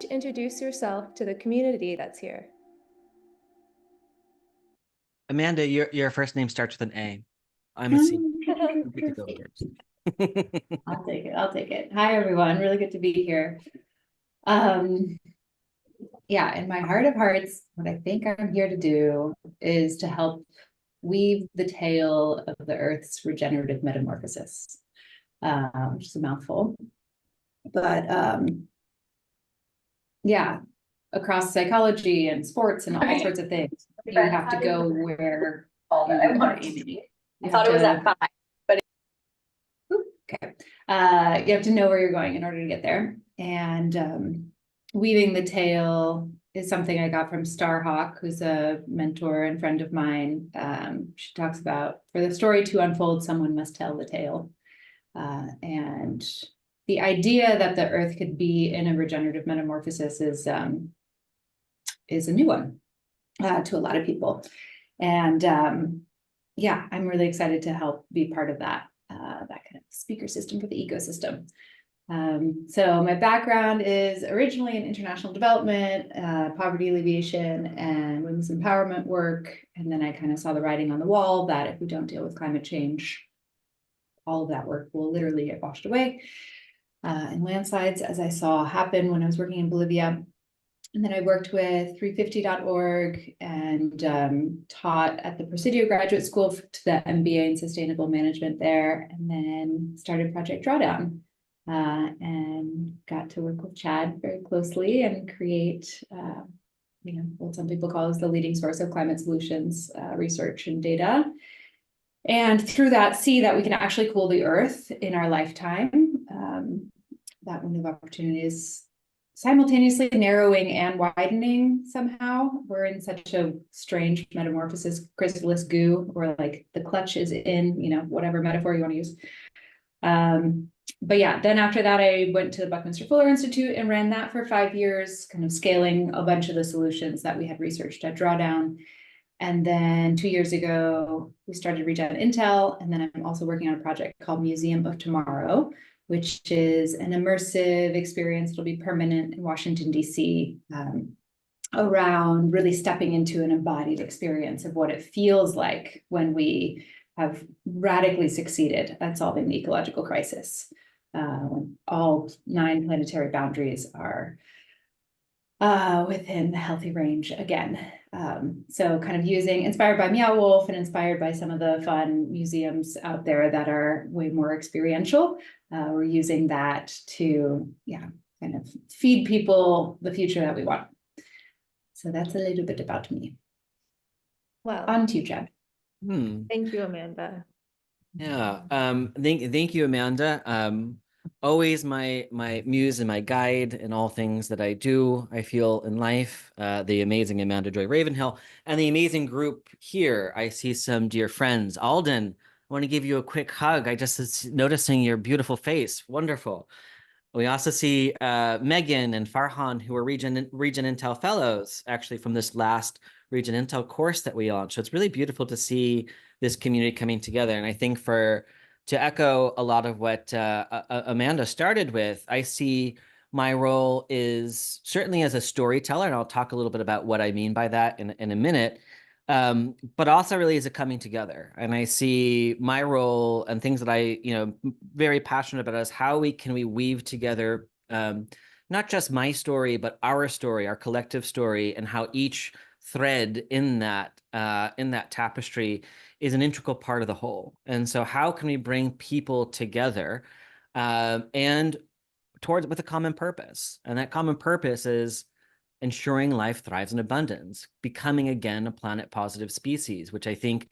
introduce yourself to the community that's here? Amanda, your first name starts with an A. I'm a C. Mm, You get to go first. I'll take it. I'll take it. Hi, everyone. Really good to be here. Um, yeah, in my heart of hearts, what I think I'm here to do is to help weave the tale of the Earth's regenerative metamorphosis, which is a mouthful. But yeah, across psychology and sports and all sorts of things, you have to go where All that I wanted to be. I thought it was at 5. Okay. You have to know where you're going in order to get there. And weaving the tale is something I got from Starhawk, who's a mentor and friend of mine. She talks about, for the story to unfold, someone must tell the tale. And the idea that the Earth could be in a regenerative metamorphosis is a new one to a lot of people. And yeah, I'm really excited to help be part of that kind of speaker system for the ecosystem. So my background is originally in international development, poverty alleviation, and women's empowerment work. And then I kind of saw the writing on the wall that if we don't deal with climate change, all of that work will literally get washed away in landslides, as I saw happen when I was working in Bolivia. And then I worked with 350.org and taught at the Presidio Graduate School to the MBA in Sustainable Management there, and then started Project Drawdown and got to work with Chad very closely and create, what some people call as the leading source of climate solutions research and data. And through that, see that we can actually cool the Earth in our lifetime. That window of opportunity is simultaneously narrowing and widening somehow. We're in such a strange metamorphosis, chrysalis goo, where like the clutch is in, whatever metaphor you want to use. But yeah, then after that, I went to the Buckminster Fuller Institute and ran that for 5 years, kind of scaling a bunch of the solutions that we had researched at Drawdown. And then 2 years ago, we started RegenIntel. And then I'm also working on a project called Museum of TMRW, which is an immersive experience. It'll be permanent in Washington, D.C., around really stepping into an embodied experience of what it feels like when we have radically succeeded at solving the ecological crisis. When all 9 planetary boundaries are within the healthy range again. So kind of inspired by Meow Wolf and inspired by some of the fun museums out there that are way more experiential. We're using that to, kind of feed people the future that we want. So that's a little bit about me. Wow. On to you, Chad. Thank you, Amanda. Yeah. Thank you, Amanda. Always my muse and my guide in all things that I do, I feel in life. The amazing Amanda Joy Ravenhill and the amazing group here. I see some dear friends. Alden, I want to give you a quick hug. I just was noticing your beautiful face. Wonderful. We also see Megan and Farhan, who are RegenIntel fellows, actually from this last RegenIntel course that we launched. So it's really beautiful to see this community coming together. And I think to echo a lot of what Amanda started with, I see my role is certainly as a storyteller, and I'll talk a little bit about what I mean by that in a minute, but also really as a coming together. And I see my role and things that I, very passionate about is how can we weave together not just my story, but our story, our collective story, and how each thread in that tapestry is an integral part of the whole. And so how can we bring people together and with a common purpose? And that common purpose is ensuring life thrives in abundance, becoming again a planet positive species, which I think,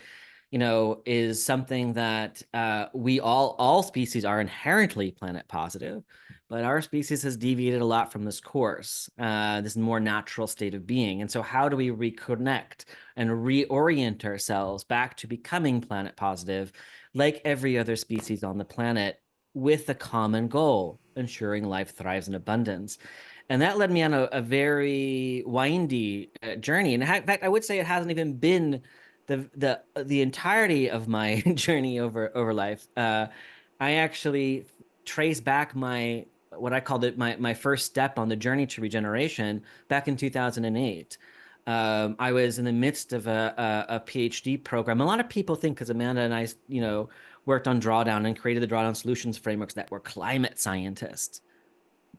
is something that all species are inherently planet positive, but our species has deviated a lot from this course, this more natural state of being. And so how do we reconnect and reorient ourselves back to becoming planet positive, like every other species on the planet, with a common goal, ensuring life thrives in abundance? And that led me on a very windy journey. And in fact, I would say it hasn't even been the entirety of my journey over life. I actually trace back what I called it my first step on the journey to regeneration back in 2008. I was in the midst of a PhD program. A lot of people think, because Amanda and I, worked on Drawdown and created the Drawdown solutions frameworks, that we're climate scientists,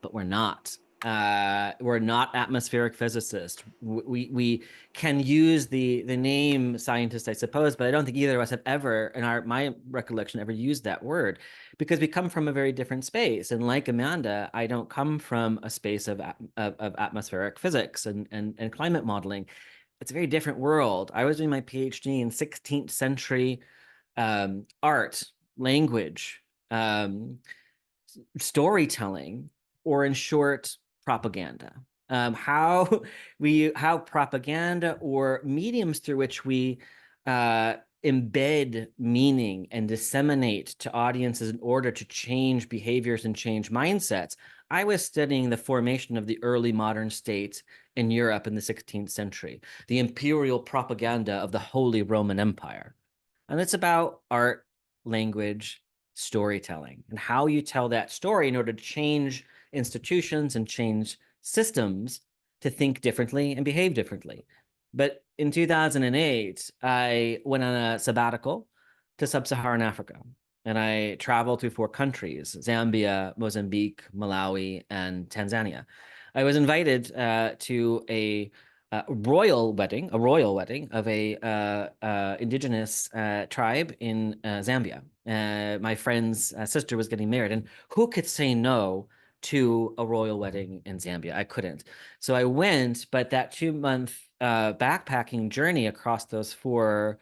but we're not. We're not atmospheric physicists. We can use the name scientist, I suppose, but I don't think either of us have ever, in my recollection, ever used that word, because we come from a very different space. And like Amanda, I don't come from a space of atmospheric physics and climate modeling. It's a very different world. I was doing my PhD in 16th century art, language, storytelling, or in short, propaganda. How propaganda, or mediums through which we embed meaning and disseminate to audiences in order to change behaviors and change mindsets. I was studying the formation of the early modern state in Europe in the 16th century, the imperial propaganda of the Holy Roman Empire. And it's about art, language, storytelling, and how you tell that story in order to change institutions and change systems to think differently and behave differently. But in 2008, I went on a sabbatical to sub-Saharan Africa, and I traveled through 4 countries: Zambia, Mozambique, Malawi, and Tanzania. I was invited to a royal wedding of a indigenous tribe in Zambia. My friend's sister was getting married, and who could say no to a royal wedding in Zambia? I couldn't. So I went, but that 2-month backpacking journey across those 4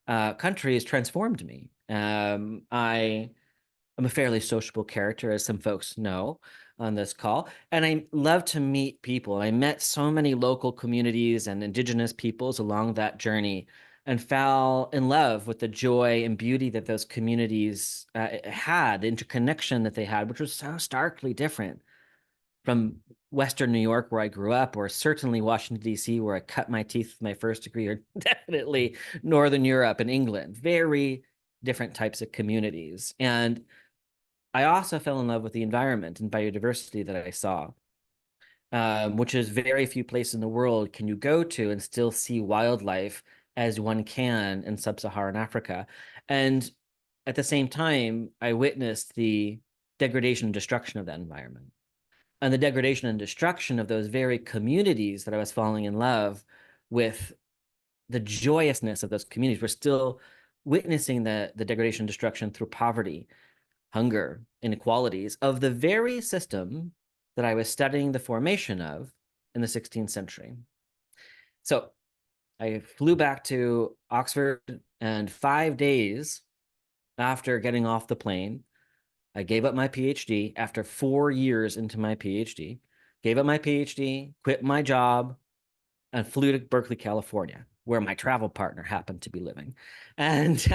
countries transformed me. I'm a fairly sociable character, as some folks know on this call, and I love to meet people. I met so many local communities and indigenous peoples along that journey, and fell in love with the joy and beauty that those communities had, the interconnection that they had, which was so starkly different from Western New York, where I grew up, or certainly Washington, D.C., where I cut my teeth with my first degree, or definitely Northern Europe and England. Very different types of communities. And I also fell in love with the environment and biodiversity that I saw, which is very few places in the world can you go to and still see wildlife as one can in sub-Saharan Africa. And at the same time, I witnessed the degradation and destruction of that environment, and the degradation and destruction of those very communities that I was falling in love with. The joyousness of those communities. We're still witnessing the degradation and destruction through poverty, hunger, inequalities of the very system that I was studying the formation of in the 16th century. So I flew back to Oxford, and 5 days after getting off the plane, I gave up my PhD after 4 years into my PhD, gave up my PhD, quit my job, and flew to Berkeley, California, where my travel partner happened to be living. And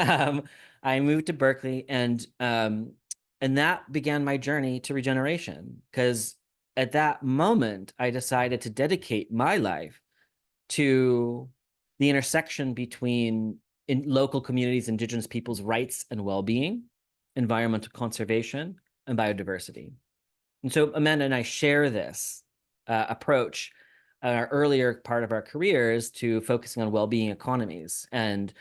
I moved to Berkeley, and that began my journey to regeneration, because at that moment, I decided to dedicate my life to the intersection between local communities, indigenous peoples' rights and well-being, environmental conservation, and biodiversity. And so Amanda and I share this approach our earlier part of our careers to focusing on well-being economies. And,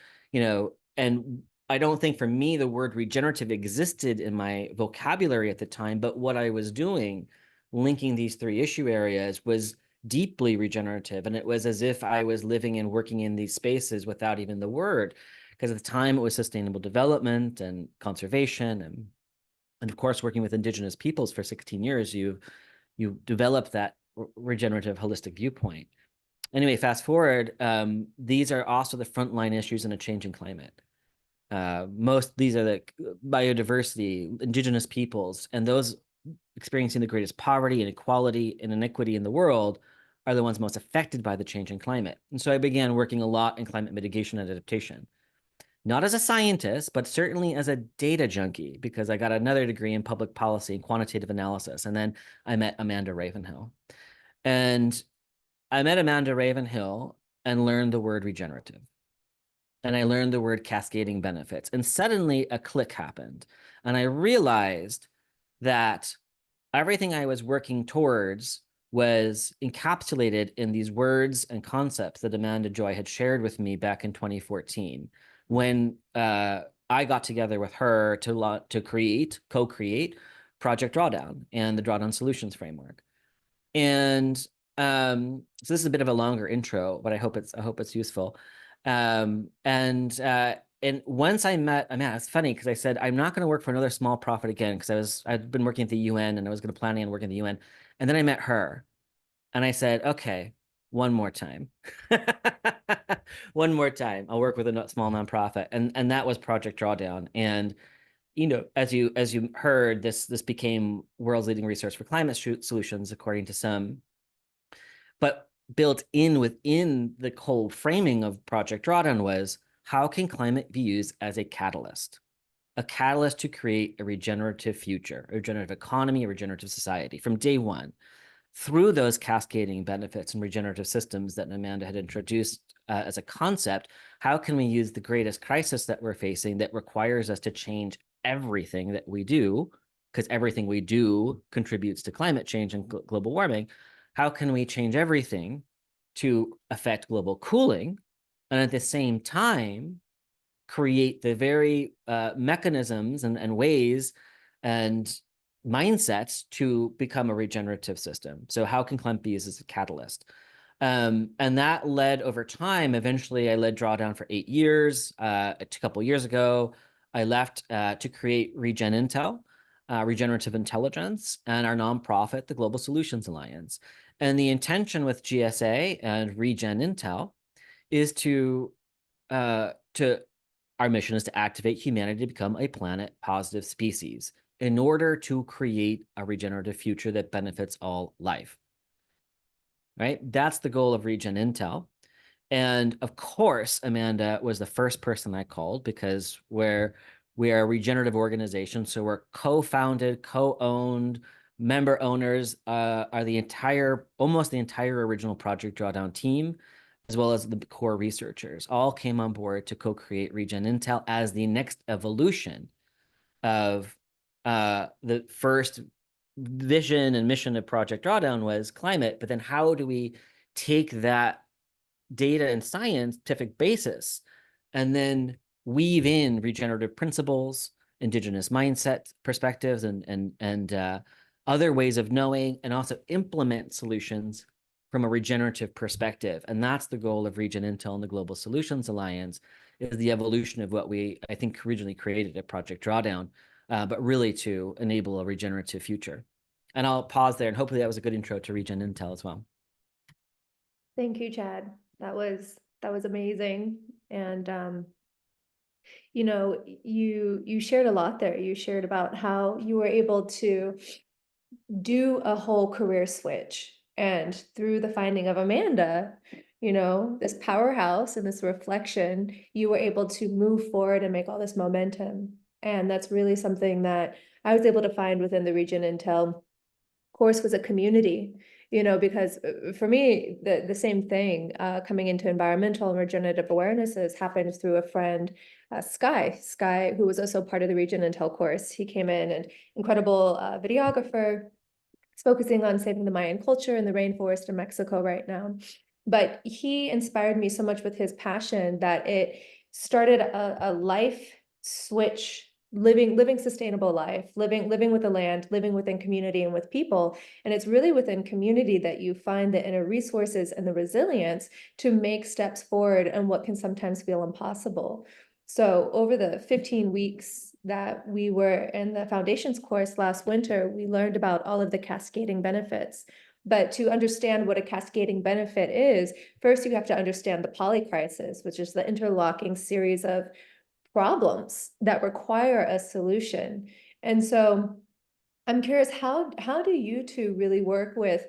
and I don't think for me, the word regenerative existed in my vocabulary at the time, but what I was doing, linking these 3 issue areas, was deeply regenerative. And it was as if I was living and working in these spaces without even the word, because at the time it was sustainable development and conservation. And of course, working with indigenous peoples for 16 years, you develop that regenerative holistic viewpoint. Anyway, fast forward, these are also the frontline issues in a changing climate. These are the biodiversity, indigenous peoples, and those experiencing the greatest poverty, inequality, and inequity in the world are the ones most affected by the changing climate. And so I began working a lot in climate mitigation and adaptation, not as a scientist, but certainly as a data junkie, because I got another degree in public policy and quantitative analysis. And then I met Amanda Ravenhill. And I met Amanda Ravenhill and learned the word regenerative. And I learned the word cascading benefits. And suddenly a click happened. And I realized that everything I was working towards was encapsulated in these words and concepts that Amanda Joy had shared with me back in 2014 when I got together with her to co-create Project Drawdown and the Drawdown Solutions Framework. And so this is a bit of a longer intro, but I hope it's useful. And once I met, it's funny because I said I'm not going to work for another small profit again because I'd been working at the UN and I was going to planning on working at the UN, and then I met her, and I said, okay, one more time, one more time, I'll work with a small nonprofit, and that was Project Drawdown. And as you heard, this became world's leading resource for climate solutions, according to some. But built in within the whole framing of Project Drawdown was, how can climate be used as a catalyst to create a regenerative future, a regenerative economy, a regenerative society from day one, through those cascading benefits and regenerative systems that Amanda had introduced as a concept. How can we use the greatest crisis that we're facing that requires us to change everything that we do, because everything we do contributes to climate change and global warming? How can we change everything to affect global cooling and at the same time create the very mechanisms and ways and mindsets to become a regenerative system? So how can climate be used as a catalyst? And that led over time. Eventually, I led Drawdown for 8 years. A couple of years ago, I left to create RegenIntel, Regenerative Intelligence, and our nonprofit, the Global Solutions Alliance. And the intention with GSA and RegenIntel is our mission is to activate humanity to become a planet positive species in order to create a regenerative future that benefits all life. Right? That's the goal of RegenIntel. And of course, Amanda was the first person I called because we are a regenerative organization. So we're co-founded, co-owned. Member owners are almost the entire original Project Drawdown team, as well as the core researchers, all came on board to co-create RegenIntel as the next evolution of the first vision and mission of Project Drawdown was climate. But then how do we take that data and scientific basis and then weave in regenerative principles, indigenous mindset perspectives, and other ways of knowing, and also implement solutions from a regenerative perspective? And that's the goal of RegenIntel and the Global Solutions Alliance, is the evolution of what I think originally created at Project Drawdown, but really to enable a regenerative future. And I'll pause there, and hopefully that was a good intro to RegenIntel as well. Thank you, Chad. That was amazing. And you shared a lot there. You shared about how you were able to do a whole career switch. And through the finding of Amanda, this powerhouse and this reflection, you were able to move forward and make all this momentum. And that's really something that I was able to find within the RegenIntel course, was a community, because for me, the same thing coming into environmental and regenerative awarenesses happened through a friend, Sky, who was also part of the RegenIntel course. He came in, an incredible videographer. He's focusing on saving the Mayan culture in the rainforest in Mexico right now. But he inspired me so much with his passion that it started a life switch, living sustainable life, living with the land, living within community and with people. And it's really within community that you find the inner resources and the resilience to make steps forward and what can sometimes feel impossible. So over the 15 weeks that we were in the foundations course last winter, we learned about all of the cascading benefits. But to understand what a cascading benefit is, first you have to understand the polycrisis, which is the interlocking series of problems that require a solution. And so I'm curious, how do you two really work with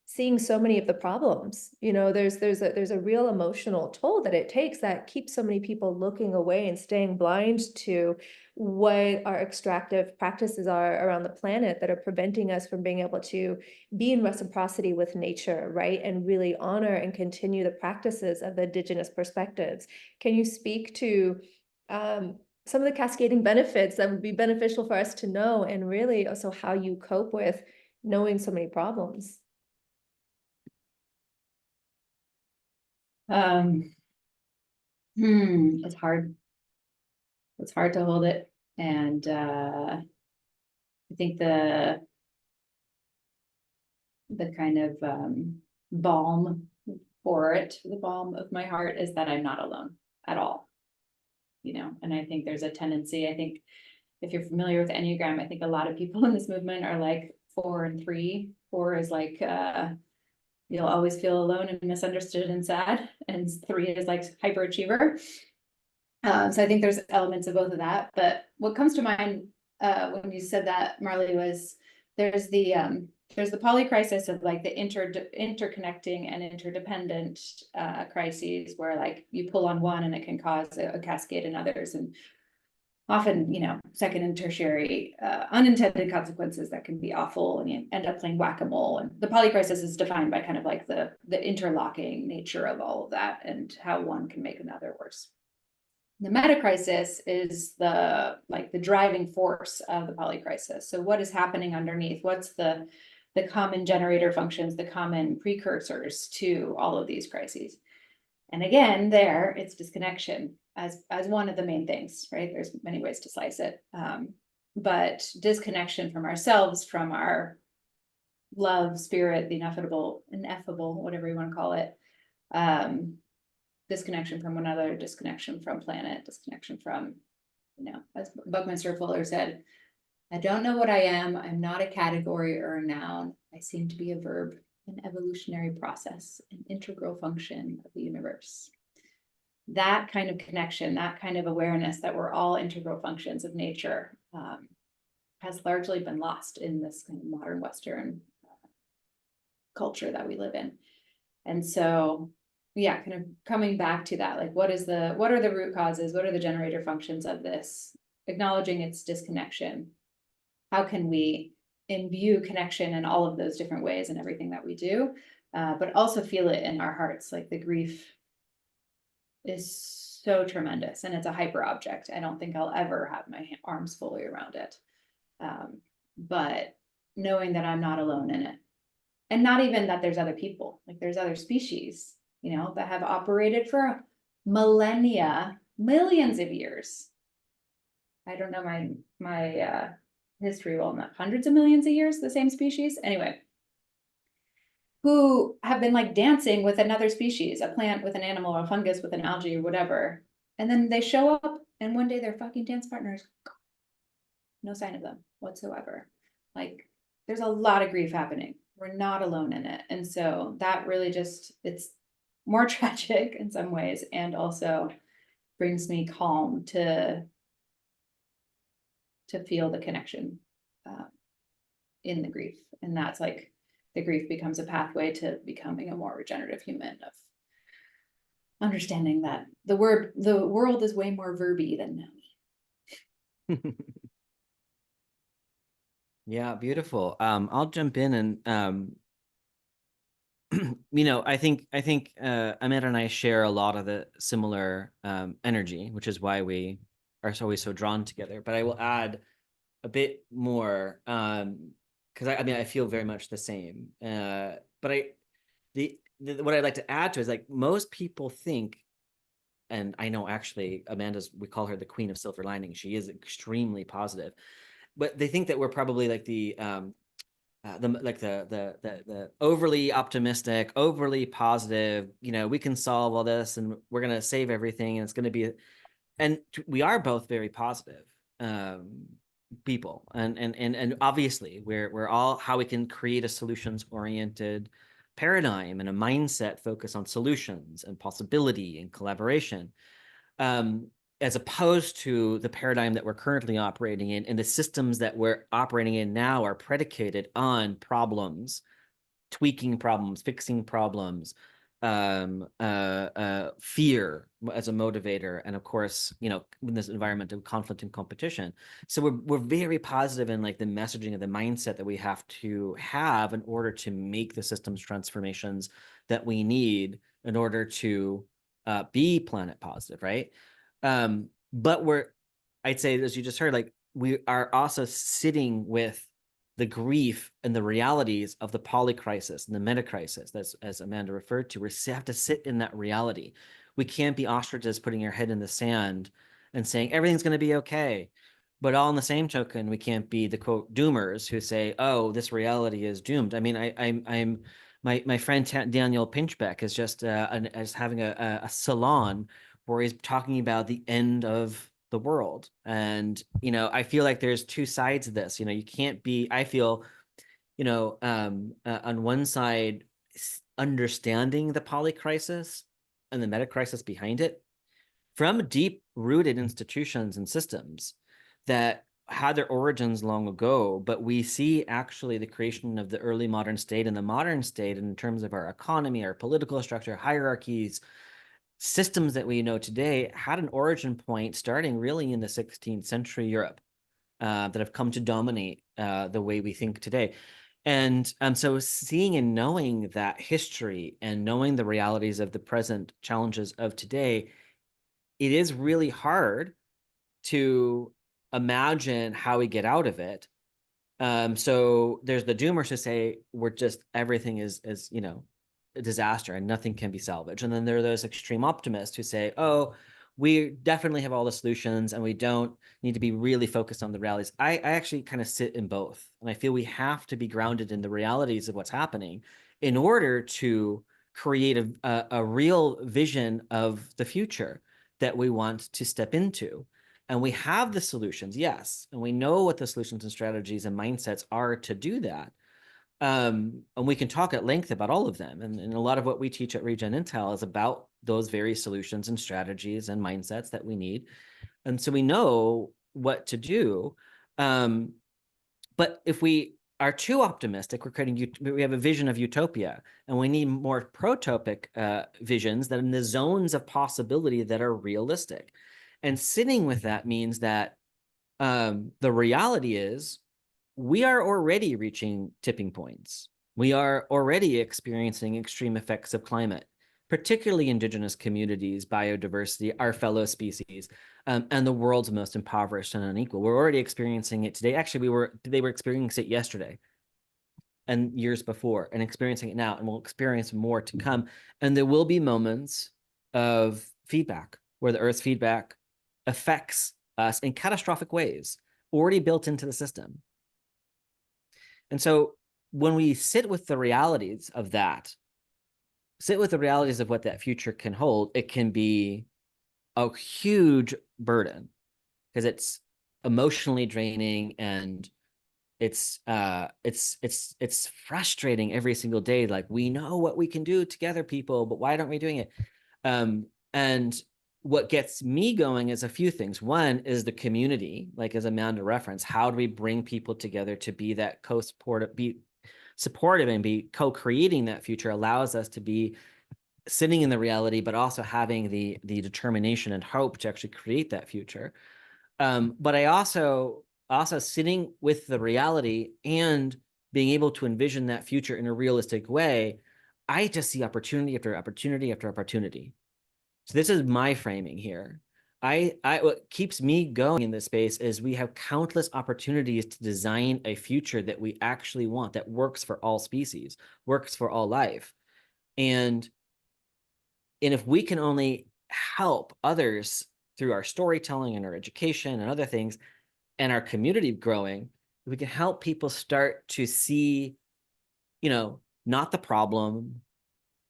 seeing so many of the problems? There's a real emotional toll that it takes that keeps so many people looking away and staying blind to what our extractive practices are around the planet that are preventing us from being able to be in reciprocity with nature, right? And really honor and continue the practices of the indigenous perspectives. Can you speak to some of the cascading benefits that would be beneficial for us to know, and really also how you cope with knowing so many problems? It's hard. It's hard to hold it. And I think the kind of balm for it, the balm of my heart is that I'm not alone at all. You know, and I think there's a tendency, I think if you're familiar with Enneagram, I think a lot of people in this movement are like 4 and 3. 4 is like you'll always feel alone and misunderstood and sad, and 3 is like hyperachiever. So I think there's elements of both of that. But what comes to mind when you said that, Marley, was there's the polycrisis of like the interconnecting and interdependent crises, where like you pull on one and it can cause a cascade in others, and often, you know, second and tertiary unintended consequences that can be awful, and you end up playing whack-a-mole. And the polycrisis is defined by kind of like the interlocking nature of all of that and how one can make another worse. The metacrisis is the driving force of the polycrisis. So what is happening underneath? What's the common generator functions, the common precursors to all of these crises? And again, there it's disconnection as one of the main things, right? There's many ways to slice it. But disconnection from ourselves, from our love, spirit, the ineffable, whatever you want to call it. Disconnection from one another, disconnection from planet, disconnection from, you know, as Buckminster Fuller said, I don't know what I am. I'm not a category or a noun. I seem to be a verb, an evolutionary process, an integral function of the universe. That kind of connection, that kind of awareness that we're all integral functions of nature has largely been lost in this kind of modern Western culture that we live in. And so, yeah, kind of coming back to that, like what are the root causes? What are the generator functions of this? Acknowledging its disconnection. How can we imbue connection in all of those different ways in everything that we do, but also feel it in our hearts? Like the grief is so tremendous, and it's a hyper object. I don't think I'll ever have my arms fully around it. But knowing that I'm not alone in it, and not even that there's other people, like there's other species, you know, that have operated for millennia, millions of years. I don't know my history well enough, hundreds of millions of years, the same species. Anyway, who have been like dancing with another species, a plant with an animal or a fungus with an algae or whatever. And then they show up and one day they're fucking dance partners. No sign of them whatsoever. Like there's a lot of grief happening. We're not alone in it. And so that really just, it's more tragic in some ways, and also brings me calm to feel the connection in the grief. And that's like the grief becomes a pathway to becoming a more regenerative human, of understanding that the world is way more verby than noun. Yeah, beautiful. I'll jump in and you know, I think Amanda and I share a lot of the similar energy, which is why we are always so drawn together. But I will add a bit more because I mean I feel very much the same. But what I'd like to add to is like most people think, and I know actually we call her the queen of silver lining. She is extremely positive, but they think that we're probably like the overly optimistic, overly positive, you know, we can solve all this and we're going to save everything and it's going to be, and we are both very positive people. And obviously we're all how we can create a solutions oriented paradigm and a mindset focused on solutions and possibility and collaboration. As opposed to the paradigm that we're currently operating in, and the systems that we're operating in now are predicated on problems, tweaking problems, fixing problems, fear as a motivator, and of course, you know, in this environment of conflict and competition. So we're very positive in like the messaging of the mindset that we have to have in order to make the systems transformations that we need in order to be planet positive, right? But I'd say, as you just heard, like we are also sitting with the grief and the realities of the polycrisis and the metacrisis, that's as Amanda referred to. We have to sit in that reality. We can't be ostriches putting our head in the sand and saying everything's going to be okay. But all in the same token, we can't be the quote doomers who say, "Oh, this reality is doomed." I mean, I'm my friend Daniel Pinchbeck is just having a salon where he's talking about the end of the world. And, I feel like there's two sides of this. You can't be, I feel, on one side, understanding the polycrisis and the metacrisis behind it from deep rooted institutions and systems that had their origins long ago, but we see actually the creation of the early modern state and the modern state in terms of our economy, our political structure, hierarchies, systems that we know today had an origin point starting really in the 16th century Europe that have come to dominate the way we think today. And so seeing and knowing that history and knowing the realities of the present challenges of today, it is really hard to imagine how we get out of it. So there's the doomers who say everything is a disaster and nothing can be salvaged. And then there are those extreme optimists who say, oh, we definitely have all the solutions and we don't need to be really focused on the realities. I actually kind of sit in both. And I feel we have to be grounded in the realities of what's happening in order to create a real vision of the future that we want to step into. And we have the solutions, yes. And we know what the solutions and strategies and mindsets are to do that. And we can talk at length about all of them. And a lot of what we teach at RegenIntel is about those very solutions and strategies and mindsets that we need. And so we know what to do. But if we are too optimistic, we have a vision of utopia, and we need more protopic visions that in the zones of possibility that are realistic. And sitting with that means that the reality is we are already reaching tipping points. We are already experiencing extreme effects of climate, particularly indigenous communities, biodiversity, our fellow species, and the world's most impoverished and unequal. We're already experiencing it today. Actually, they were experiencing it yesterday and years before, and experiencing it now, and we'll experience more to come. And there will be moments of feedback where the Earth's feedback affects us in catastrophic ways, already built into the system. And so when we sit with the realities of that, sit with the realities of what that future can hold, it can be a huge burden because it's emotionally draining and it's frustrating every single day. Like, we know what we can do together, people, but why aren't we doing it? And what gets me going is a few things. One is the community, like as Amanda referenced, how do we bring people together to be that be supportive and be co-creating that future allows us to be sitting in the reality, but also having the determination and hope to actually create that future. But I also sitting with the reality and being able to envision that future in a realistic way, I just see opportunity after opportunity after opportunity. So this is my framing here. What keeps me going in this space is we have countless opportunities to design a future that we actually want, that works for all species, works for all life. And if we can only help others through our storytelling and our education and other things and our community growing, we can help people start to see, not the problem,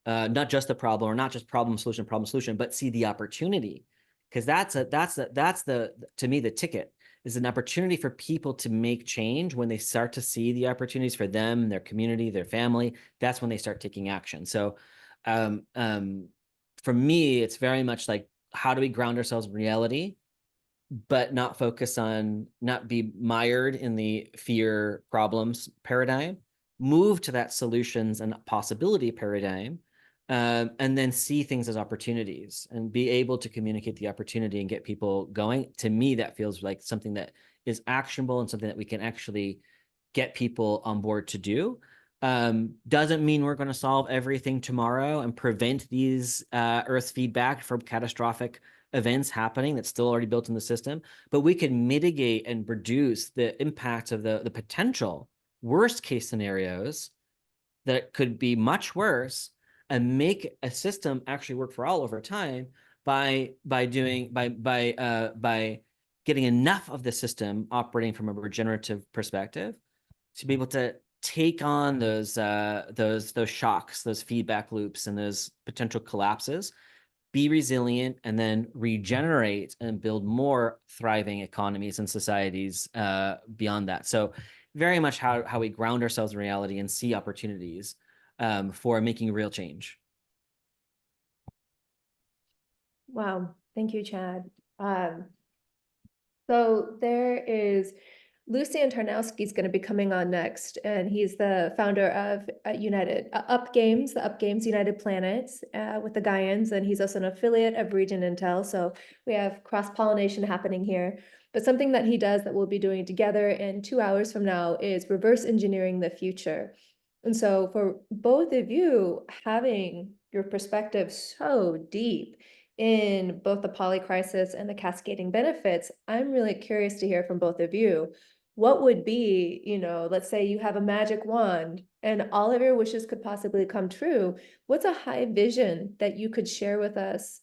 not just the problem, or not just problem solution, but see the opportunity. Because that's to me, the ticket is an opportunity for people to make change. When they start to see the opportunities for them, their community, their family, that's when they start taking action. So for me, it's very much like, how do we ground ourselves in reality, but not be mired in the fear problems paradigm, move to that solutions and possibility paradigm, and then see things as opportunities and be able to communicate the opportunity and get people going. To me, that feels like something that is actionable and something that we can actually get people on board to do. Doesn't mean we're going to solve everything tomorrow and prevent these Earth feedback from catastrophic events happening that's still already built in the system, but we can mitigate and reduce the impact of the potential worst case scenarios that could be much worse and make a system actually work for all over time by getting enough of the system operating from a regenerative perspective to be able to take on those shocks, those feedback loops, and those potential collapses, be resilient, and then regenerate and build more thriving economies and societies beyond that. So very much how we ground ourselves in reality and see opportunities for making real change. Wow, thank you, Chad. So there is Lucian Tarnowski is going to be coming on next, and he's the founder of Up Games, the Up Games United Planets with the Gaians, and he's also an affiliate of RegenIntel. So we have cross-pollination happening here. But something that he does that we'll be doing together in 2 hours from now is reverse engineering the future. And so for both of you, having your perspective so deep in both the polycrisis and the cascading benefits, I'm really curious to hear from both of you. What would be, let's say you have a magic wand and all of your wishes could possibly come true. What's a high vision that you could share with us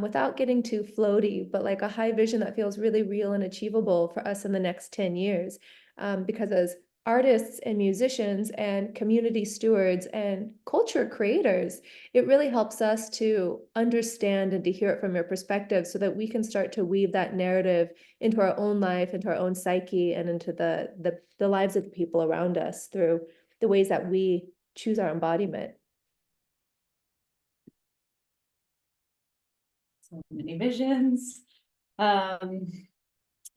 without getting too floaty, but like a high vision that feels really real and achievable for us in the next 10 years? Because as artists and musicians and community stewards and culture creators, it really helps us to understand and to hear it from your perspective so that we can start to weave that narrative into our own life, into our own psyche, and into the lives of the people around us through the ways that we choose our embodiment. So many visions.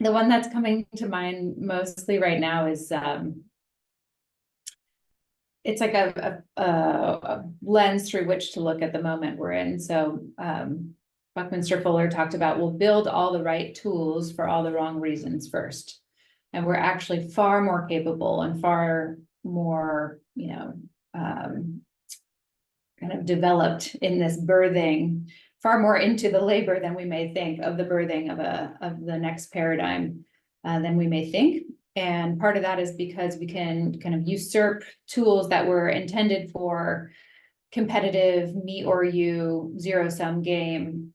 The one that's coming to mind mostly right now is it's like a lens through which to look at the moment we're in. So Buckminster Fuller talked about, we'll build all the right tools for all the wrong reasons first. And we're actually far more capable and far more, kind of developed in this birthing, far more into the labor than we may think of the birthing of the next paradigm than we may think. And part of that is because we can kind of usurp tools that were intended for competitive me or you zero-sum game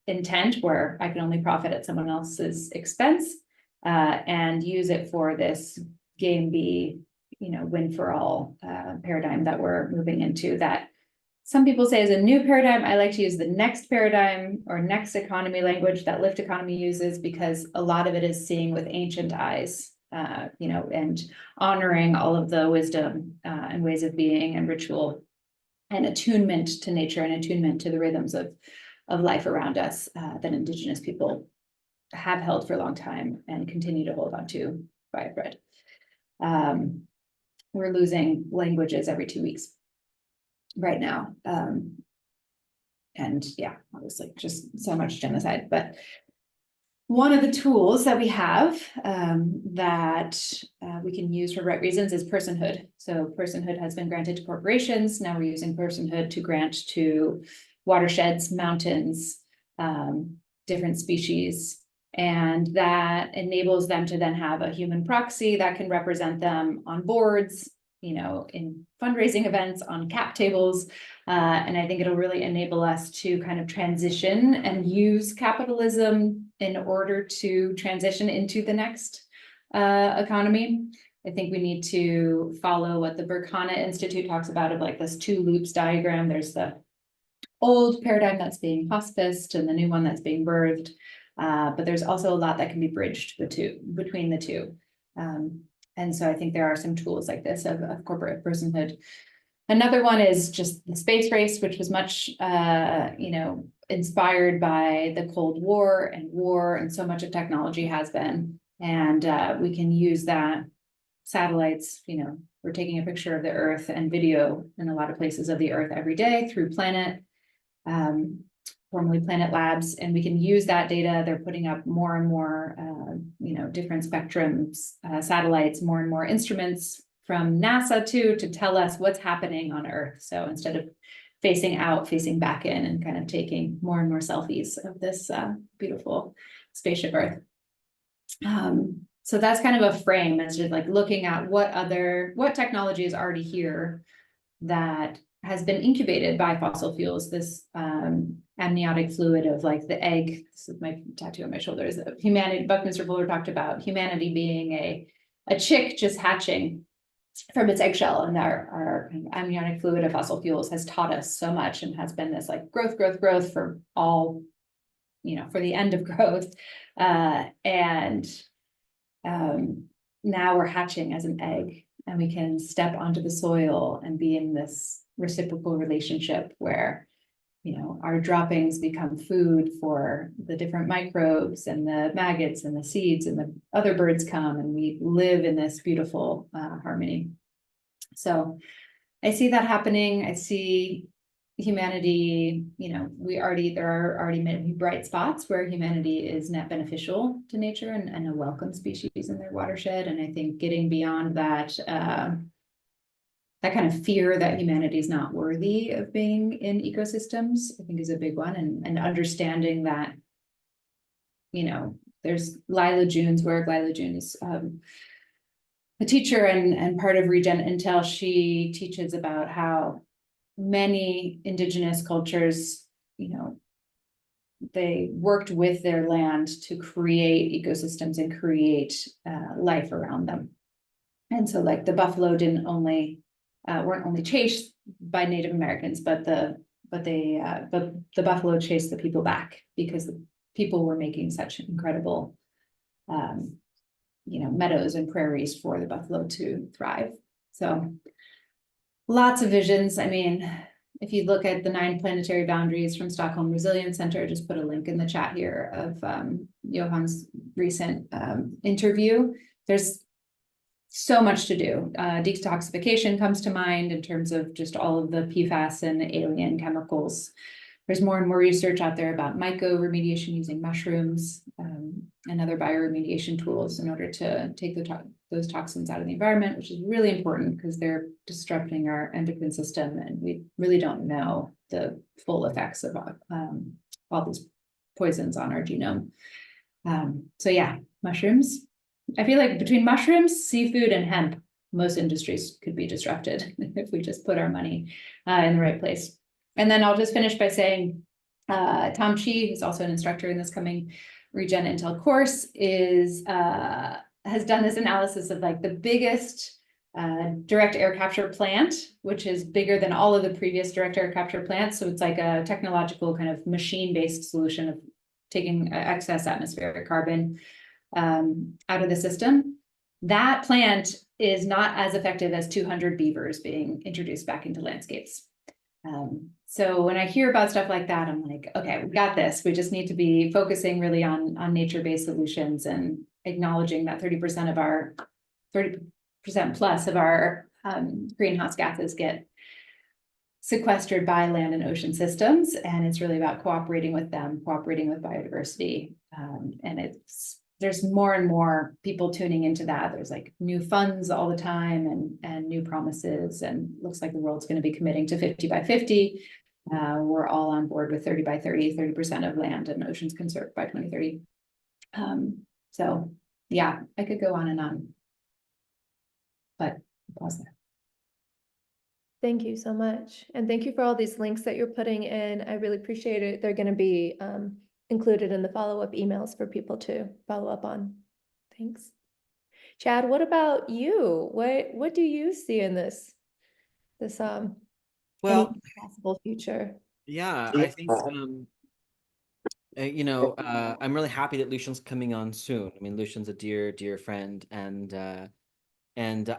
intent, where I can only profit at someone else's expense, and use it for this game be, win for all paradigm that we're moving into, that some people say is a new paradigm. I like to use the next paradigm or next economy language that Lift Economy uses, because a lot of it is seeing with ancient eyes, and honoring all of the wisdom and ways of being and ritual and attunement to nature and attunement to the rhythms of life around us that Indigenous people have held for a long time and continue to hold on to by a thread. We're losing languages every 2 weeks right now. And yeah, obviously just so much genocide. But one of the tools that we have that we can use for right reasons is personhood. So personhood has been granted to corporations. Now we're using personhood to grant to watersheds, mountains, different species. And that enables them to then have a human proxy that can represent them on boards, in fundraising events, on cap tables. And I think it'll really enable us to kind of transition and use capitalism in order to transition into the next economy. I think we need to follow what the Berkana Institute talks about, of like this 2 loops diagram. There's the old paradigm that's being hospiced and the new one that's being birthed. But there's also a lot that can be bridged between the two. And so I think there are some tools like this of corporate personhood. Another one is just the space race, which was much, inspired by the Cold War, and so much of technology has been. And we can use that. Satellites, we're taking a picture of the Earth and video in a lot of places of the Earth every day through Planet, formerly Planet Labs, and we can use that data. They're putting up more and more, different spectrums, satellites, more and more instruments from NASA to tell us what's happening on Earth. So instead of facing out, facing back in, and kind of taking more and more selfies of this beautiful spaceship Earth. So that's kind of a frame. It's just like looking at what technology is already here that has been incubated by fossil fuels, this amniotic fluid of like the egg. This is my tattoo on my shoulder, is that humanity. Buckminster Fuller talked about humanity being a chick just hatching from its eggshell, and our kind of amniotic fluid of fossil fuels has taught us so much and has been this like growth for all, for the end of growth. Now we're hatching as an egg, and we can step onto the soil and be in this reciprocal relationship where, our droppings become food for the different microbes and the maggots and the seeds, and the other birds come, and we live in this beautiful harmony. So I see that happening. I see humanity, there are already many bright spots where humanity is net beneficial to nature and a welcome species in their watershed. And I think getting beyond that, that kind of fear that humanity is not worthy of being in ecosystems, I think is a big one. And understanding that, there's Lila June's work. Lila June is a teacher and part of RegenIntel. She teaches about how many indigenous cultures, they worked with their land to create ecosystems and create life around them. And so like the buffalo weren't only chased by Native Americans, but the buffalo chased the people back because the people were making such incredible meadows and prairies for the buffalo to thrive. So lots of visions. I mean, if you look at the 9 planetary boundaries from Stockholm Resilience Center, just put a link in the chat here of Johan's recent interview. There's so much to do. Detoxification comes to mind in terms of just all of the PFAS and the alien chemicals. There's more and more research out there about myco-remediation using mushrooms and other bioremediation tools in order to take those toxins out of the environment, which is really important because they're disrupting our endocrine system, and we really don't know the full effects of all these poisons on our genome. So yeah, mushrooms. I feel like between mushrooms, seafood, and hemp, most industries could be disrupted if we just put our money in the right place. And then I'll just finish by saying Tom Chi, who's also an instructor in this coming RegenIntel course, has done this analysis of like the biggest direct air capture plant, which is bigger than all of the previous direct air capture plants. So it's like a technological kind of machine-based solution of taking excess atmospheric carbon out of the system. That plant is not as effective as 200 beavers being introduced back into landscapes. So when I hear about stuff like that, I'm like, okay, we got this. We just need to be focusing really on nature-based solutions and acknowledging that 30% plus of our greenhouse gases get sequestered by land and ocean systems. And it's really about cooperating with them, cooperating with biodiversity. And there's more and more people tuning into that. There's like new funds all the time and new promises, and looks like the world's going to be committing to 50 by 50. We're all on board with 30 by 30, 30% of land and oceans conserved by 2030. So yeah, I could go on, but I'll pause there. Thank you so much. And thank you for all these links that you're putting in. I really appreciate it. They're going to be included in the follow-up emails for people to follow up on. Thanks. Chad, what you? What do you see in this well, possible future? Yeah, I think I'm really happy that Lucian's coming on soon. I mean, Lucian's a dear friend and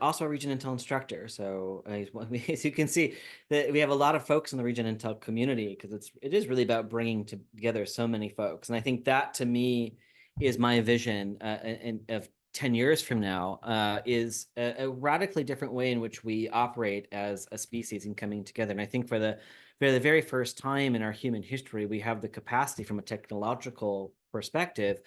also a RegenIntel instructor. So as you can see, that we have a lot of folks in the RegenIntel community, because it is really about bringing together so many folks. And I think that to me is my vision of 10 years from now, is a radically different way in which we operate as a species and coming together. And I think for the very first time in our human history, we have the capacity from a technological perspective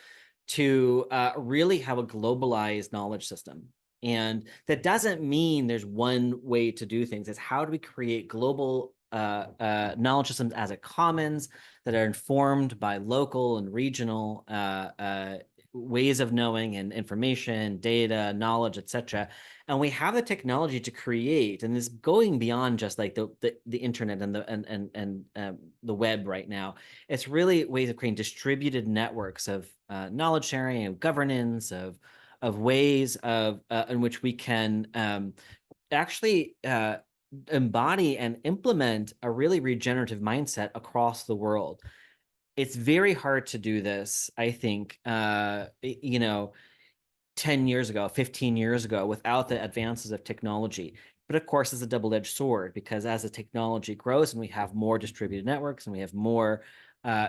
to really have a globalized knowledge system. And that doesn't mean there's one way to do things. It's how do we create global knowledge systems as a commons that are informed by local and regional ways of knowing and information, data, knowledge, etc. And we have the technology to create, and it's going beyond just like the internet and the web right now. It's really ways of creating distributed networks of knowledge sharing, of governance, of ways of in which we can actually embody and implement a really regenerative mindset across the world. It's very hard to do this, I think, 10 years ago, 15 years ago, without the advances of technology. But of course, it's a double-edged sword, because as the technology grows and we have more distributed networks and we have more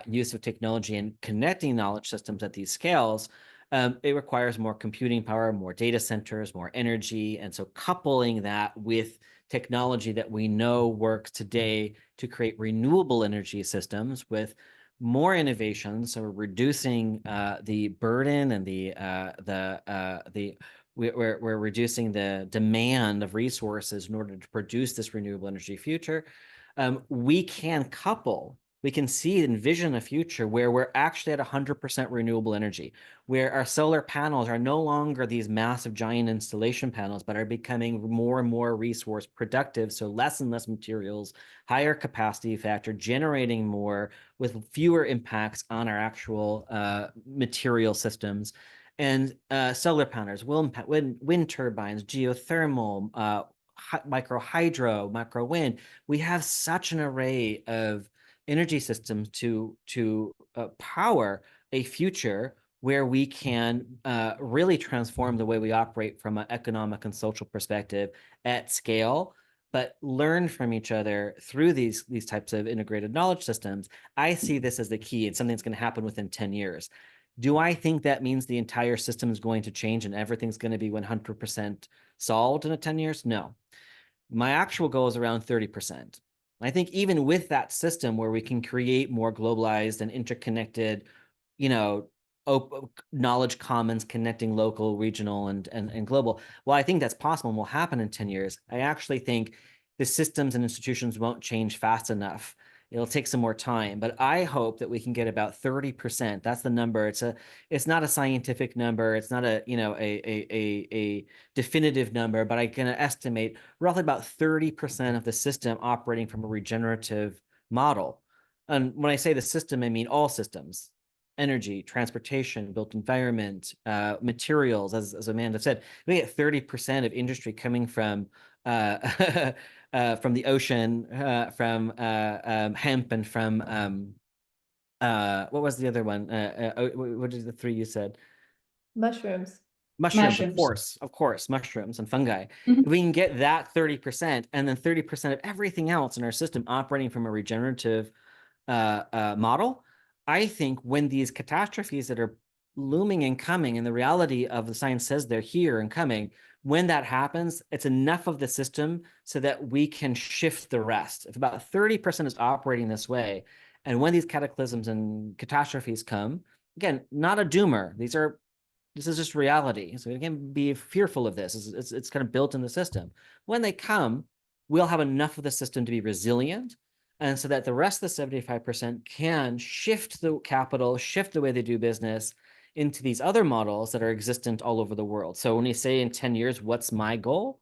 use of technology and connecting knowledge systems at these scales, it requires more computing power, more data centers, more energy. And so coupling that with technology that we know works today to create renewable energy systems with more innovation, so we're reducing the burden and we're reducing the demand of resources in order to produce this renewable energy future. We can envision a future where we're actually at 100% renewable energy, where our solar panels are no longer these massive giant installation panels, but are becoming more and more resource productive. So less and less materials, higher capacity factor, generating more with fewer impacts on our actual material systems. And solar panels, wind turbines, geothermal, micro hydro, micro wind. We have such an array of energy systems to power a future where we can really transform the way we operate from an economic and social perspective at scale, but learn from each other through these types of integrated knowledge systems. I see this as the key and something that's going to happen within 10 years. Do I think that means the entire system is going to change and everything's going to be 100% solved in 10 years? No. My actual goal is around 30%. I think even with that system where we can create more globalized and interconnected, knowledge commons connecting local, regional, and global, well, I think that's possible and will happen in 10 years. I actually think the systems and institutions won't change fast enough. It'll take some more time, but I hope that we can get about 30%. That's the number. It's not a scientific number. It's not a definitive number, but I can estimate roughly about 30% of the system operating from a regenerative model. And when I say the system, I mean all systems: energy, transportation, built environment, materials. As Amanda said, we get 30% of industry coming from the ocean, from hemp, and from what was the other one? What is the three you said? Mushrooms. Mushrooms, of course, mushrooms and fungi. Mhm. If we can get that 30%, and then 30% of everything else in our system operating from a regenerative model, I think when these catastrophes that are looming and coming, and the reality of the science says they're here and coming, when that happens, it's enough of the system so that we can shift the rest. If about 30% is operating this way, and when these cataclysms and catastrophes come, again, not a doomer. This is just reality. So we can't be fearful of this. It's kind of built in the system. When they come, we'll have enough of the system to be resilient, and so that the rest of the 75% can shift the capital, shift the way they do business into these other models that are existent all over the world. So when you say in 10 years, what's my goal?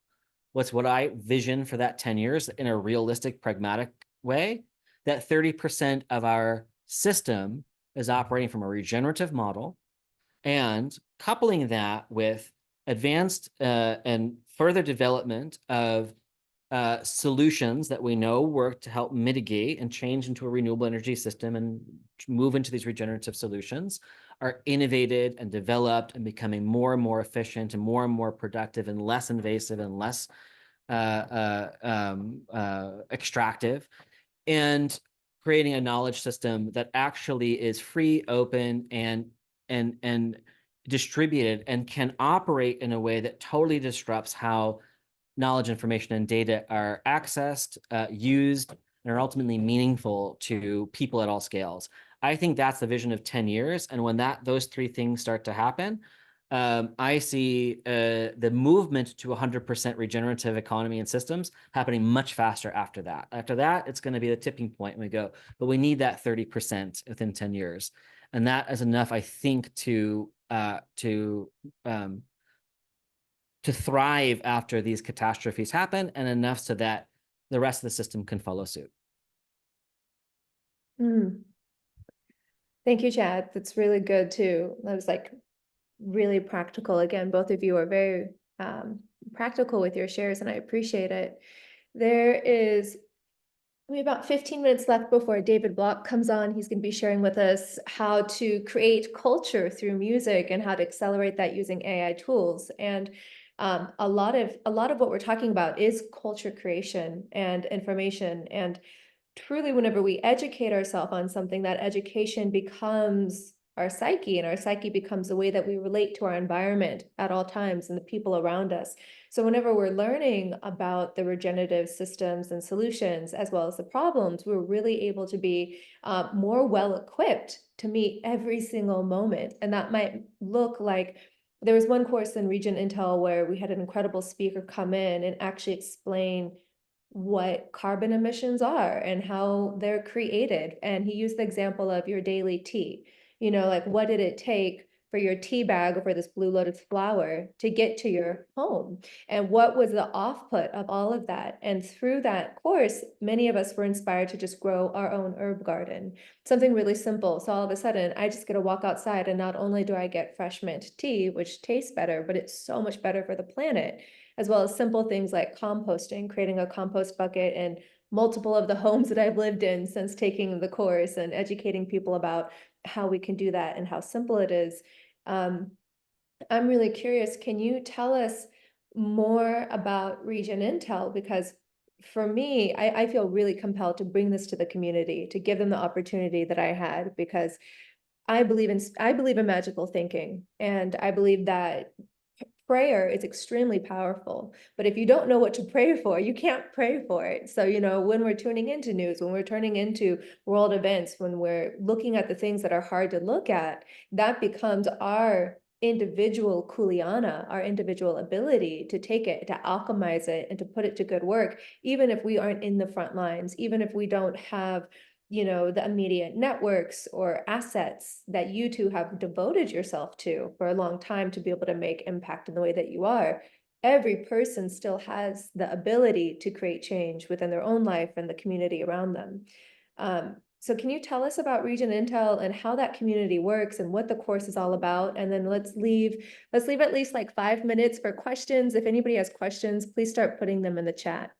What's what I vision for that 10 years in a realistic, pragmatic way? That 30% of our system is operating from a regenerative model, and coupling that with advanced and further development of solutions that we know work to help mitigate and change into a renewable energy system and move into these regenerative solutions, are innovated and developed and becoming more and more efficient and more productive and less invasive and less extractive, and creating a knowledge system that actually is free, open, and distributed, and can operate in a way that totally disrupts how knowledge, information, and data are accessed, used, and are ultimately meaningful to people at all scales. I think that's the vision of 10 years. And when those three things start to happen, I see the movement to 100% regenerative economy and systems happening much faster after that. After that, it's going to be the tipping point, and we go, but we need that 30% within 10 years. And that is enough, I think, to thrive after these catastrophes happen, and enough so that the rest of the system can follow suit. Thank you, Chad. That's really good too. That was like really practical. Again, both of you are very practical with your shares, and I appreciate it. We have about 15 minutes left before David Block comes on. He's going to be sharing with us how to create culture through music and how to accelerate that using AI tools. And a lot of what we're talking about is culture creation and information. And truly, whenever we educate ourselves on something, that education becomes our psyche, and our psyche becomes the way that we relate to our environment at all times and the people around us. So whenever we're learning about the regenerative systems and solutions, as well as the problems, we're really able to be more well-equipped to meet every single moment. And that might look like, there was one course in RegenIntel where we had an incredible speaker come in and actually explain what carbon emissions are and how they're created. And he used the example of your daily tea. You know, like, what did it take for your tea bag or for this blue lotus flower to get to your home? And what was the offput of all of that? And through that course, many of us were inspired to just grow our own herb garden, something really simple. So all of a sudden, I just get to walk outside, and not only do I get fresh mint tea, which tastes better, but it's so much better for the planet, as well as simple things like composting, creating a compost bucket in multiple of the homes that I've lived in since taking the course, and educating people about how we can do that and how simple it is. I'm really curious, can you tell us more about RegenIntel? Because for me, I feel really compelled to bring this to the community, to give them the opportunity that I had, because I believe in magical thinking, and I believe that prayer is extremely powerful. But if you don't know what to pray for, you can't pray for it. So, you know, when we're tuning into news, when we're turning into world events, when we're looking at the things that are hard to look at, that becomes our individual kuleana, our individual ability to take it, to alchemize it, and to put it to good work, even if we aren't in the front lines, even if we don't have, you know, the immediate networks or assets that you two have devoted yourself to for a long time to be able to make impact in the way that you are. Every person still has the ability to create change within their own life and the community around them. So can you tell us about RegenIntel and how that community works and what the course is all about? And then let's leave at least like 5 minutes for questions. If anybody has questions, please start putting them in the chat.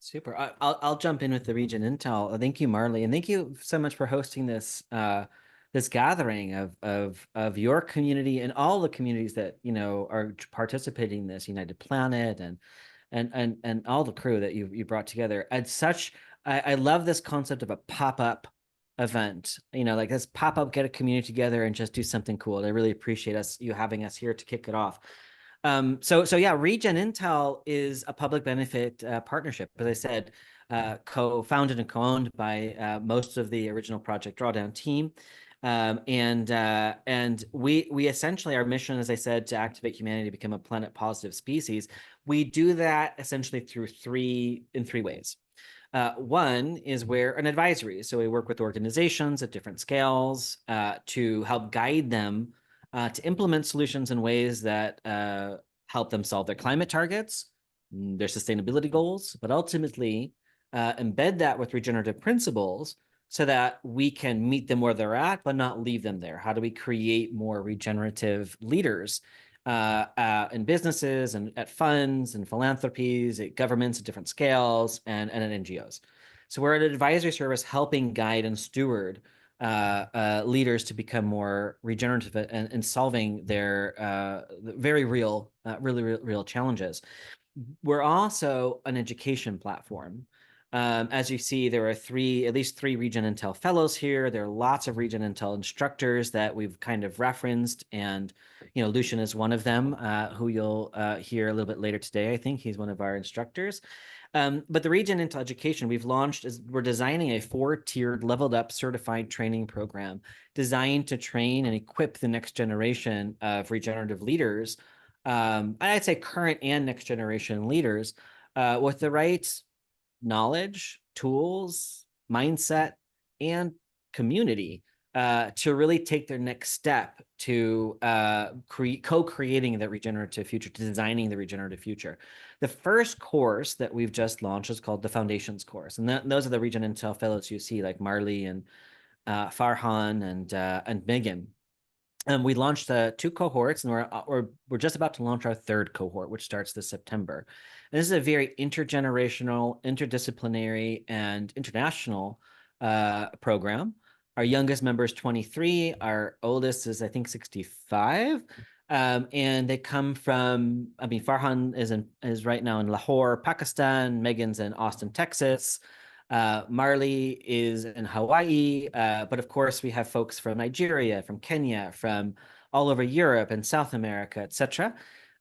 Super. I'll jump in with the RegenIntel. Thank you, Marley, and thank you so much for hosting this this gathering of your community and all the communities that, you know, are participating in this, United Planet and all the crew that you brought together. I love this concept of a pop-up event. You know, like this pop-up, get a community together and just do something cool. I really appreciate you having us here to kick it off. So yeah, RegenIntel is a public benefit partnership, as I said, co-founded and co-owned by most of the original Project Drawdown team. And we essentially, our mission, as I said, to activate humanity to become a planet positive species. We do that essentially through three ways. One is we're an advisory. So we work with organizations at different scales to help guide them to implement solutions in ways that help them solve their climate targets, their sustainability goals, but ultimately embed that with regenerative principles so that we can meet them where they're at, but not leave them there. How do we create more regenerative leaders in businesses and at funds and philanthropies, at governments at different scales, and at NGOs? So we're an advisory service helping guide and steward leaders to become more regenerative and solving their very real, really real challenges. We're also an education platform. As you see, there are at least three RegenIntel fellows here. There are lots of RegenIntel instructors that we've kind of referenced, and you know, Lucian is one of them, who you'll hear a little bit later today. I think he's one of our instructors. But the RegenIntel education we've launched we're designing a 4-tiered leveled up certified training program designed to train and equip the next generation of regenerative leaders. I'd say current and next generation leaders with the right knowledge, tools, mindset, and community to really take their next step to co-creating the regenerative future, to designing the regenerative future. The first course that we've just launched is called the Foundations course. And those are the RegenIntel fellows you see, like Marley and Farhan and Megan. We launched 2 cohorts, and we're just about to launch our 3rd cohort, which starts this September. And this is a very intergenerational, interdisciplinary, and international program. Our youngest member is 23. Our oldest is, I think, 65. And they come from, I mean, Farhan is right now in Lahore, Pakistan. Megan's in Austin, Texas. Marley is in Hawaii, but of course we have folks from Nigeria, from Kenya, from all over Europe and South America, etc.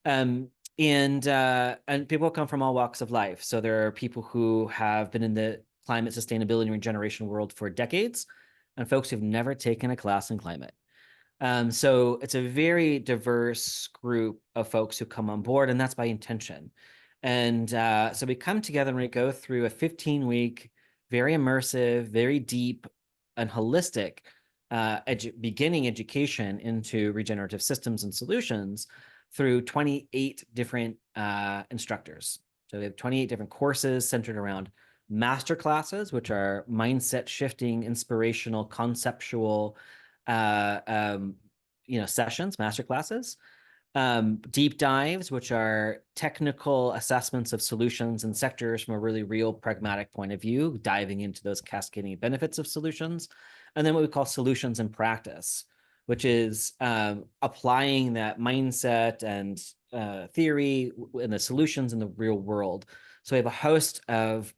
And people come from all walks of life. So there are people who have been in the climate sustainability and regeneration world for decades, and folks who've never taken a class in climate. So it's a very diverse group of folks who come on board, and that's by intention. And so we come together and we go through a 15-week, very immersive, very deep and holistic beginning education into regenerative systems and solutions through 28 different instructors. So we have 28 different courses centered around master classes, which are mindset shifting, inspirational, conceptual, sessions, master classes. Deep dives, which are technical assessments of solutions and sectors from a really real pragmatic point of view, diving into those cascading benefits of solutions. And then what we call solutions in practice, which is applying that mindset and theory and the solutions in the real world. So we have a host of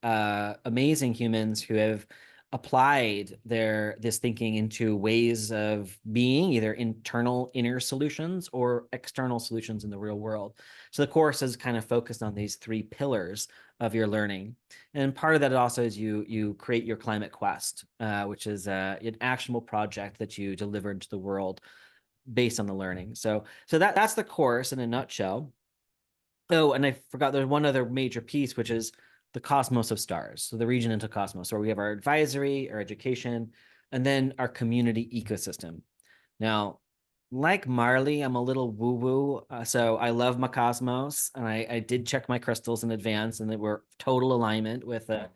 amazing humans who have applied this thinking into ways of being, either internal inner solutions or external solutions in the real world. So the course is kind of focused on these 3 pillars of your learning. And part of that also is you create your climate quest, which is an actionable project that you deliver into the world based on the learning. So that's the course in a nutshell. Oh, and I forgot there's one other major piece, which is the cosmos of stars. So the RegenIntel cosmos, where we have our advisory, our education, and then our community ecosystem. Now, like Marley, I'm a little woo-woo. So I love my cosmos, and I did check my crystals in advance, and they were total alignment with the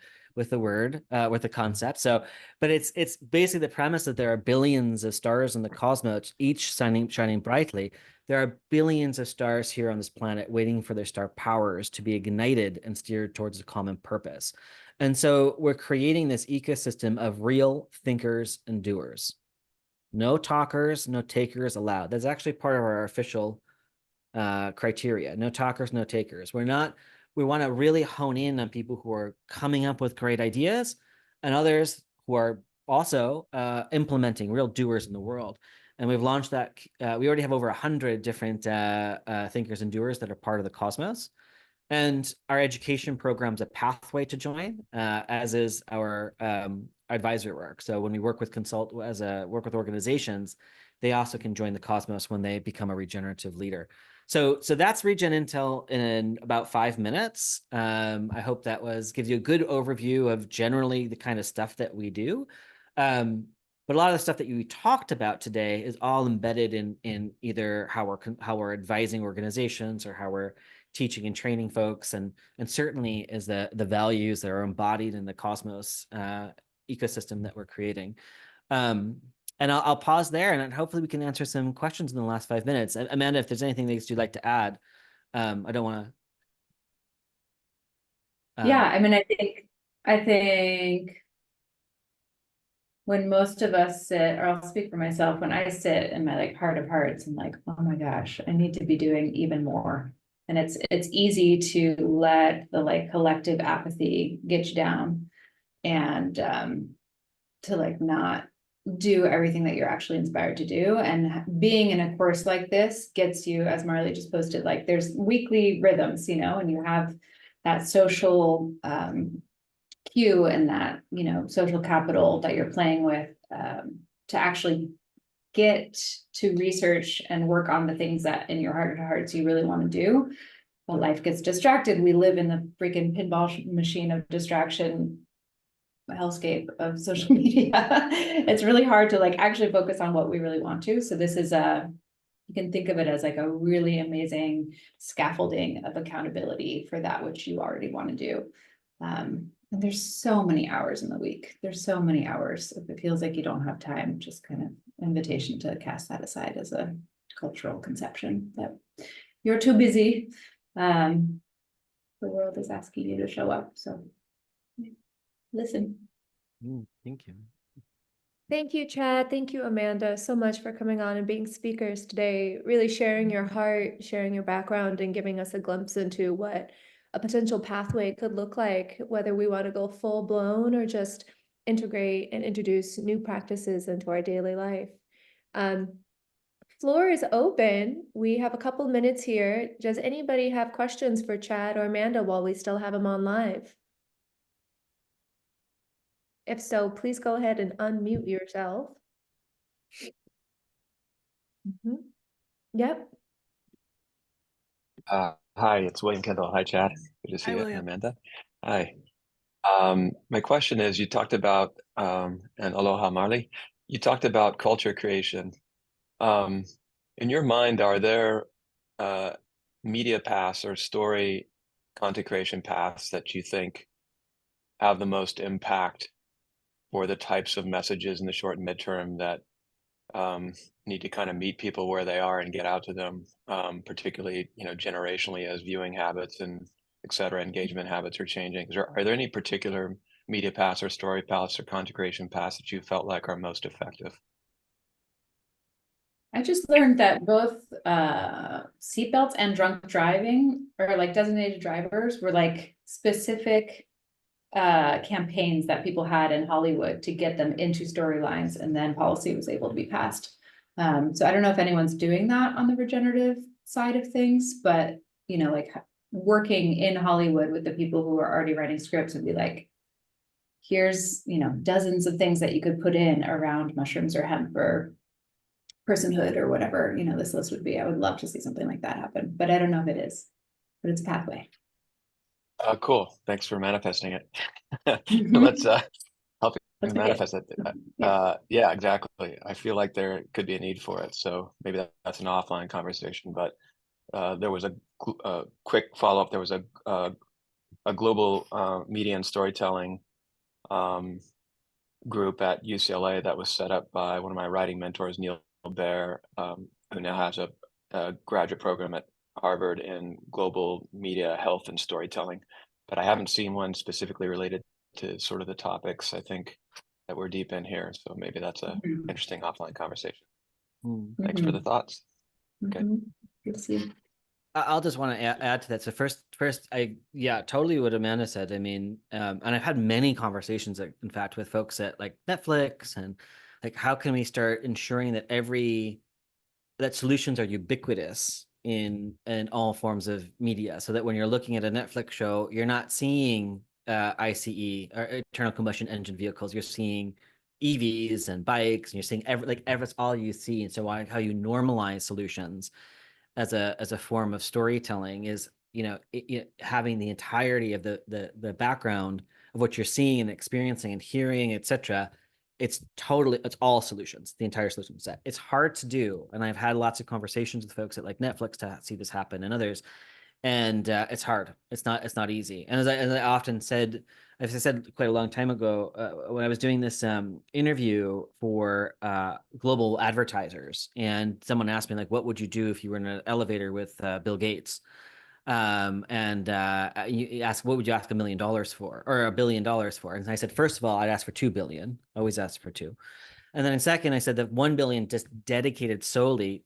word, with the concept. So, but it's basically the premise that there are billions of stars in the cosmos, each shining brightly. There are billions of stars here on this planet waiting for their star powers to be ignited and steered towards a common purpose. And so we're creating this ecosystem of real thinkers and doers. No talkers, no takers allowed. That's actually part of our official criteria. No talkers, no takers. We want to really hone in on people who are coming up with great ideas and others who are also implementing, real doers in the world. And we've launched that. We already have over 100 different thinkers and doers that are part of the cosmos. And our education program's a pathway to join, as is our advisory work. So when we work with work with organizations, they also can join the cosmos when they become a regenerative leader. So that's RegenIntel in about 5 minutes. I hope that gives you a good overview of generally the kind of stuff that we do. But a lot of the stuff that you talked about today is all embedded in either how we're advising organizations or how we're teaching and training folks, and certainly is the values that are embodied in the cosmos ecosystem that we're creating. And I'll pause there, and hopefully we can answer some questions in the last 5 minutes. Amanda, if there's anything that you'd like to add, I don't want to. Yeah, I mean, I think when most of us sit, or I'll speak for myself, when I sit in my heart of hearts, I'm like, oh my gosh, I need to be doing even more. And it's easy to let the collective apathy get you down, and to not do everything that you're actually inspired to do. And being in a course like this gets you, as Marley just posted, there's weekly rhythms, and you have that social cue and that, social capital that you're playing with to actually get to research and work on the things that in your heart of hearts you really want to do. But life gets distracted. We live in the freaking pinball machine of distraction hellscape of social media. It's really hard to like actually focus on what we really want to. So this is you can think of it as like a really amazing scaffolding of accountability for that which you already want to do. And there's so many hours in the week. There's so many hours. If it feels like you don't have time, just kind of invitation to cast that aside as a cultural conception that you're too busy. The world is asking you to show up. So listen. Thank you. Thank you, Chad. Thank you, Amanda, so much for coming on and being speakers today, really sharing your heart, sharing your background, and giving us a glimpse into what a potential pathway could look like, whether we want to go full blown or just integrate and introduce new practices into our daily life. Floor is open. We have a couple minutes here. Does anybody have questions for Chad or Amanda while we still have them on live? If so, please go ahead and unmute yourself. Yep. Hi, it's William Kendall. Hi, Chad. Good to see Hi, you, William. Amanda. Hi. My question is, you talked about, and aloha Marley, you talked about culture creation. In your mind, are there media paths or story content creation paths that you think have the most impact for the types of messages in the short and midterm that need to kind of meet people where they are and get out to them, particularly, generationally as viewing habits and et cetera, engagement habits are changing. Are there any particular media paths or story paths or content creation paths that you felt like are most effective? I just learned that both seatbelts and drunk driving, or like designated drivers, were like specific campaigns that people had in Hollywood to get them into storylines, and then policy was able to be passed. So I don't know if anyone's doing that on the regenerative side of things, but like working in Hollywood with the people who are already writing scripts would be like, here's dozens of things that you could put in around mushrooms or hemp or personhood or whatever this list would be. I would love to see something like that happen, but I don't know if it is, but it's a pathway. Cool. Thanks for manifesting it. Mhm. Let's help Let's you manifest it. Yeah. Exactly. I feel like there could be a need for it. So maybe that's an offline conversation, but there was a quick follow-up. There was a global media and storytelling group at UCLA that was set up by one of my writing mentors, Neil Baer, who now has a graduate program at Harvard in global media, health, and storytelling. But I haven't seen one specifically related to sort of the topics I think that we're deep in here. So maybe that's a interesting offline conversation. Thanks for the thoughts. Okay. Good to see you. I'll just want to add to that. So first, totally what Amanda said. I mean, and I've had many conversations, in fact, with folks at like Netflix, and like, how can we start ensuring that that solutions are ubiquitous in all forms of media, so that when you're looking at a Netflix show, you're not seeing ICE or internal combustion engine vehicles. You're seeing EVs and bikes, and you're seeing everything's all you see. And so how you normalize solutions as a form of storytelling is having the entirety of the background of what you're seeing and experiencing and hearing, etc. It's all solutions, the entire solution set. It's hard to do, and I've had lots of conversations with folks at like Netflix to see this happen and others, and it's hard. It's not easy. And as I often said, as I said quite a long time ago, when I was doing this interview for global advertisers, and someone asked me like, what would you do if you were in an elevator with Bill Gates? And you ask, what would you ask $1 million for, or $1 billion for? And I said, first of all, I'd ask for 2 billion. Always ask for 2. And then second, I said that 1 billion just dedicated solely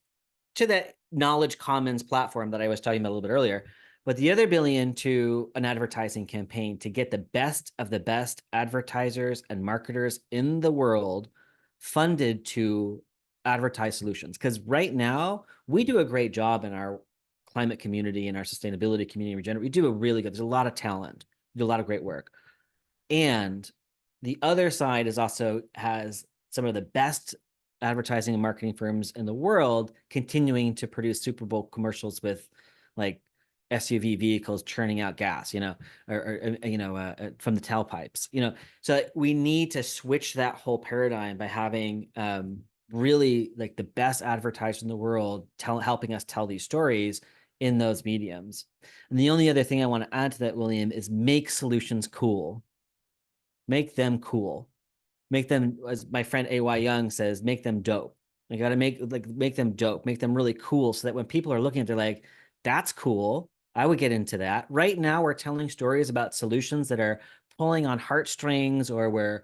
to that knowledge commons platform that I was talking about a little bit earlier, but the other $1 billion to an advertising campaign to get the best of the best advertisers and marketers in the world funded to advertise solutions. Because right now we do a great job in our climate community and our sustainability community. We do a really good. There's a lot of talent. We do a lot of great work, and the other side has some of the best advertising and marketing firms in the world continuing to produce Super Bowl commercials with like SUV vehicles churning out gas, from the tailpipes, So we need to switch that whole paradigm by having really like the best advertisers in the world helping us tell these stories in those mediums. And the only other thing I want to add to that, William, is make solutions cool. Make them cool. Make them, as my friend A.Y. Young says, make them dope. You got to make them dope, make them really cool, so that when people are looking at it, they're like, that's cool. I would get into that. Right now, we're telling stories about solutions that are pulling on heartstrings, or we're,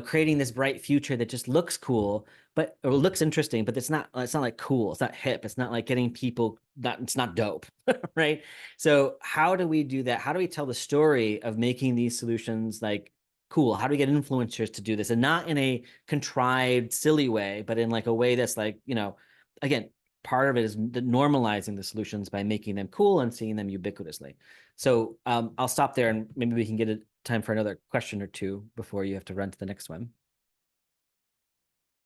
creating this bright future that just looks cool, or looks interesting, but it's not like cool. It's not hip. It's not like getting people, it's not dope, right? So how do we do that? How do we tell the story of making these solutions like cool? How do we get influencers to do this? And not in a contrived, silly way, but in like a way that's like, again, part of it is normalizing the solutions by making them cool and seeing them ubiquitously. So I'll stop there, and maybe we can get a time for another question or two before you have to run to the next one.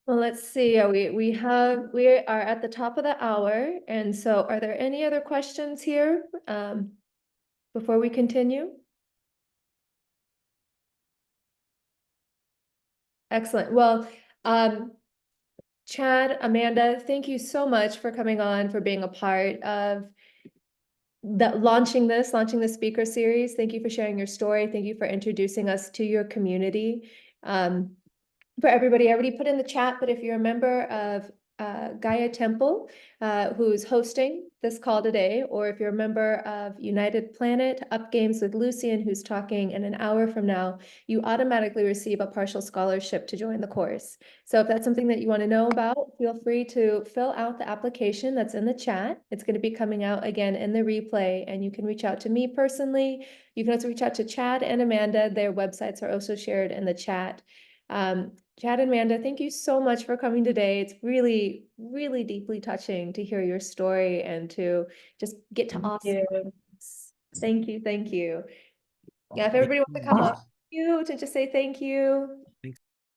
Well, let's see. We are at the top of the hour, and so are there any other questions here before we continue? Excellent. Well, Chad, Amanda, thank you so much for coming on, for being a part of launching the speaker series. Thank you for sharing your story. Thank you for introducing us to your community. For everybody, I already put in the chat, but if you're a member of Gaia Temple, who's hosting this call today, or if you're a member of United Planet Up Games with Lucian, who's talking in an hour from now, you automatically receive a partial scholarship to join the course. So if that's something that you want to know about, feel free to fill out the application that's in the chat. It's going to be coming out again in the replay, and you can reach out to me personally. You can also reach out to Chad and Amanda. Their websites are also shared in the chat. Chad and Amanda, thank you so much for coming today. It's really, really deeply touching to hear your story and to just get to awesome. Thank you. Thank you. Yeah, if everybody wants to come up to just say thank you.